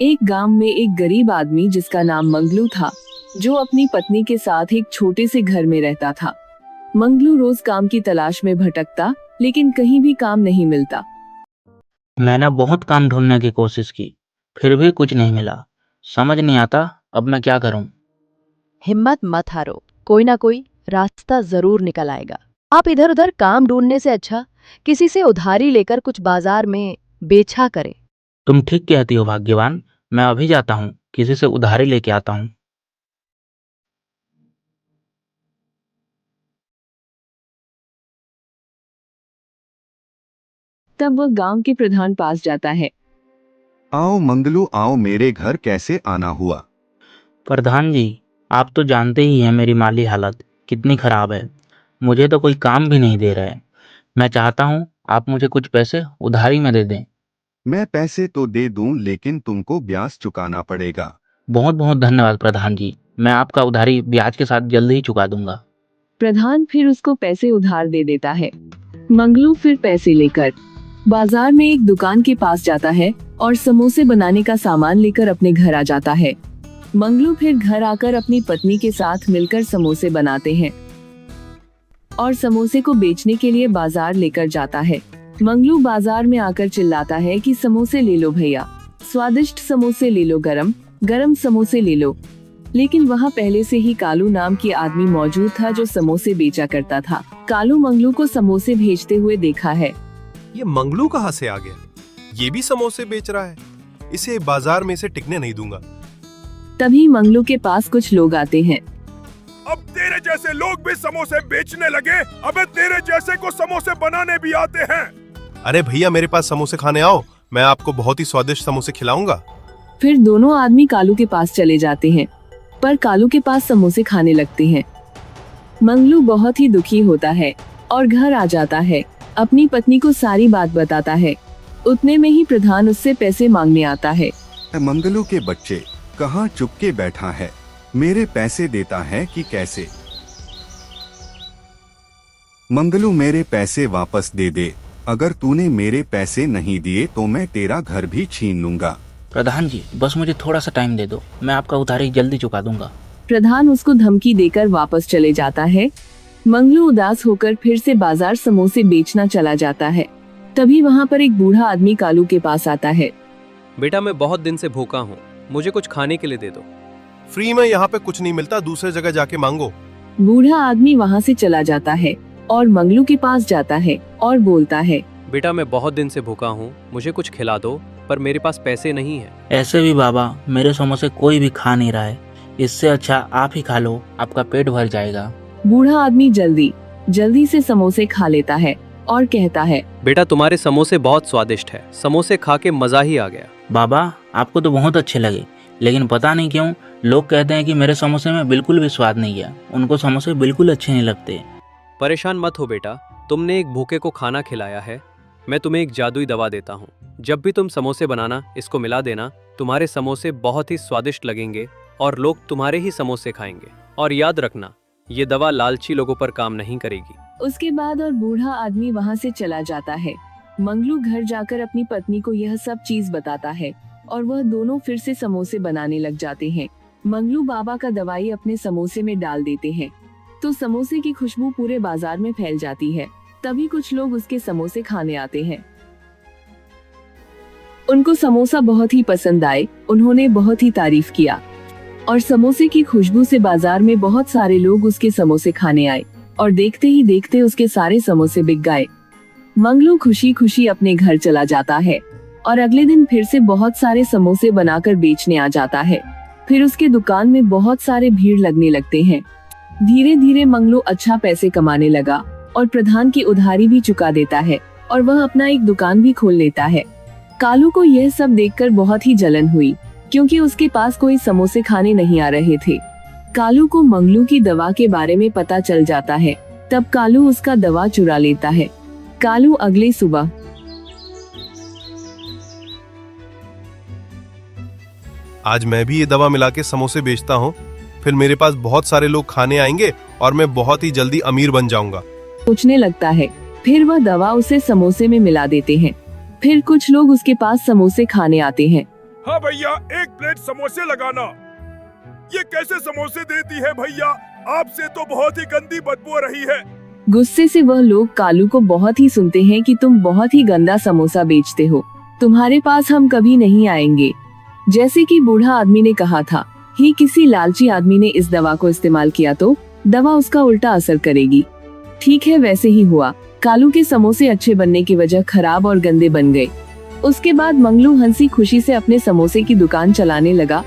एक गांव में एक गरीब आदमी जिसका नाम मंगलू था, जो अपनी पत्नी के साथ एक छोटे से घर में रहता था। मंगलू रोज काम की तलाश में भटकता, लेकिन कहीं भी काम नहीं मिलता। मैंने बहुत काम ढूंढने की कोशिश की, फिर भी कुछ नहीं मिला। समझ नहीं आता अब मैं क्या करूं। हिम्मत मत हारो, कोई ना कोई रास्ता जरूर निकल आएगा। आप इधर उधर काम ढूंढने से अच्छा किसी से उधारी लेकर कुछ बाजार में बेचा करें। तुम ठीक कहती हो भाग्यवान, मैं अभी जाता हूँ, किसी से उधारी लेके आता हूँ। तब वह गांव के प्रधान पास जाता है। आओ मंगलू आओ, मेरे घर कैसे आना हुआ? प्रधान जी, आप तो जानते ही हैं मेरी माली हालत कितनी खराब है। मुझे तो कोई काम भी नहीं दे रहा है। मैं चाहता हूँ आप मुझे कुछ पैसे उधारी में दे दें। मैं पैसे तो दे दूं, लेकिन तुमको ब्याज चुकाना पड़ेगा। बहुत बहुत धन्यवाद प्रधान जी, मैं आपका उधारी ब्याज के साथ जल्दी ही चुका दूंगा। प्रधान फिर उसको पैसे उधार दे देता है। मंगलू फिर पैसे लेकर बाजार में एक दुकान के पास जाता है और समोसे बनाने का सामान लेकर अपने घर आ जाता है। मंगलू फिर घर आकर अपनी पत्नी के साथ मिलकर समोसे बनाते हैं और समोसे को बेचने के लिए बाजार लेकर जाता है। मंगलू बाजार में आकर चिल्लाता है कि समोसे ले लो भैया, स्वादिष्ट समोसे ले लो, गरम गरम समोसे ले लो। लेकिन वहाँ पहले से ही कालू नाम की आदमी मौजूद था, जो समोसे बेचा करता था। कालू मंगलू को समोसे भेजते हुए देखा है। ये मंगलू कहाँ से आ गया? ये भी समोसे बेच रहा है। इसे बाजार में से टिकने नहीं दूंगा। तभी मंगलू के पास कुछ लोग आते हैं। अब तेरे जैसे लोग भी समोसे बेचने लगे। अबे तेरे जैसे को समोसे बनाने भी आते हैं। अरे भैया, मेरे पास समोसे खाने आओ, मैं आपको बहुत ही स्वादिष्ट समोसे खिलाऊंगा। फिर दोनों आदमी कालू के पास चले जाते हैं, पर कालू के पास समोसे खाने लगते हैं। मंगलू बहुत ही दुखी होता है और घर आ जाता है। अपनी पत्नी को सारी बात बताता है। उतने में ही प्रधान उससे पैसे मांगने आता है। मंगलू के बच्चे, कहाँ चुपके बैठा है? मेरे पैसे देता है कि कैसे? मंगलू, मेरे पैसे वापस दे दे। अगर तूने मेरे पैसे नहीं दिए तो मैं तेरा घर भी छीन लूंगा। प्रधान जी, बस मुझे थोड़ा सा टाइम दे दो, मैं आपका उधारी जल्दी चुका दूंगा। प्रधान उसको धमकी देकर वापस चले जाता है। मंगलू उदास होकर फिर से बाजार समोसे बेचना चला जाता है। तभी वहाँ पर एक बूढ़ा आदमी कालू के पास आता है। बेटा, मैं बहुत दिन से भूखा हूँ, मुझे कुछ खाने के लिए दे दो। फ्री में यहाँ पे कुछ नहीं मिलता, दूसरे जगह जाके मांगो। बूढ़ा आदमी वहाँ से चला जाता है और मंगलू के पास जाता है और बोलता है, बेटा, मैं बहुत दिन से भूखा हूँ, मुझे कुछ खिला दो, पर मेरे पास पैसे नहीं है। ऐसे भी बाबा, मेरे समोसे कोई भी खा नहीं रहा है, इससे अच्छा आप ही खा लो, आपका पेट भर जाएगा। बूढ़ा आदमी जल्दी से समोसे खा लेता है और कहता है, बेटा, तुम्हारे समोसे बहुत स्वादिष्ट है, समोसे खा के मजा ही आ गया। बाबा, आपको तो बहुत अच्छे लगे, लेकिन पता नहीं क्यों लोग कहते हैं कि मेरे समोसे में बिल्कुल भी स्वाद नहीं है, उनको समोसे बिल्कुल अच्छे नहीं लगते। परेशान मत हो बेटा, तुमने एक भूखे को खाना खिलाया है। मैं तुम्हें एक जादुई दवा देता हूँ। जब भी तुम समोसे बनाना, इसको मिला देना, तुम्हारे समोसे बहुत ही स्वादिष्ट लगेंगे और लोग तुम्हारे ही समोसे खाएंगे। और याद रखना, ये दवा लालची लोगों पर काम नहीं करेगी। उसके बाद और बूढ़ा आदमी वहाँ से चला जाता है। मंगलू घर जाकर अपनी पत्नी को यह सब चीज बताता है और वह दोनों फिर से समोसे बनाने लग जाते हैं। मंगलू बाबा का दवाई अपने समोसे में डाल देते हैं, तो समोसे की खुशबू पूरे बाजार में फैल जाती है। तभी कुछ लोग उसके समोसे खाने आते हैं। उनको समोसा बहुत ही पसंद आए, उन्होंने बहुत ही तारीफ किया और समोसे की खुशबू से बाजार में बहुत सारे लोग उसके समोसे खाने आए और देखते ही देखते उसके सारे समोसे बिक गए। मंगलू खुशी खुशी अपने घर चला जाता है और अगले दिन फिर से बहुत सारे समोसे बनाकर बेचने आ जाता है। फिर उसके दुकान में बहुत सारे भीड़ लगने लगते हैं। धीरे धीरे मंगलू अच्छा पैसे कमाने लगा और प्रधान की उधारी भी चुका देता है और वह अपना एक दुकान भी खोल लेता है। कालू को यह सब देखकर बहुत ही जलन हुई, क्योंकि उसके पास कोई समोसे खाने नहीं आ रहे थे। कालू को मंगलू की दवा के बारे में पता चल जाता है। तब कालू उसका दवा चुरा लेता है। कालू अगली सुबह आज मैं भी ये दवा मिला के समोसे बेचता हूँ, फिर मेरे पास बहुत सारे लोग खाने आएंगे और मैं बहुत ही जल्दी अमीर बन जाऊंगा। सोचने लगता है। फिर वह दवा उसे समोसे में मिला देते हैं। फिर कुछ लोग उसके पास समोसे खाने आते हैं। हाँ भैया, 1 प्लेट समोसे लगाना। ये कैसे समोसे देती है भैया? आपसे तो बहुत ही गंदी बदबू आ रही है। गुस्से से वह लोग कालू को बहुत ही सुनते हैं कि तुम बहुत ही गंदा समोसा बेचते हो, तुम्हारे पास हम कभी नहीं आएंगे। जैसे कि बूढ़ा आदमी ने कहा था ही किसी लालची आदमी ने इस दवा को इस्तेमाल किया तो दवा उसका उल्टा असर करेगी। ठीक है, वैसे ही हुआ। कालू के समोसे अच्छे बनने की वजह खराब और गंदे बन गए। उसके बाद मंगलू हंसी खुशी से अपने समोसे की दुकान चलाने लगा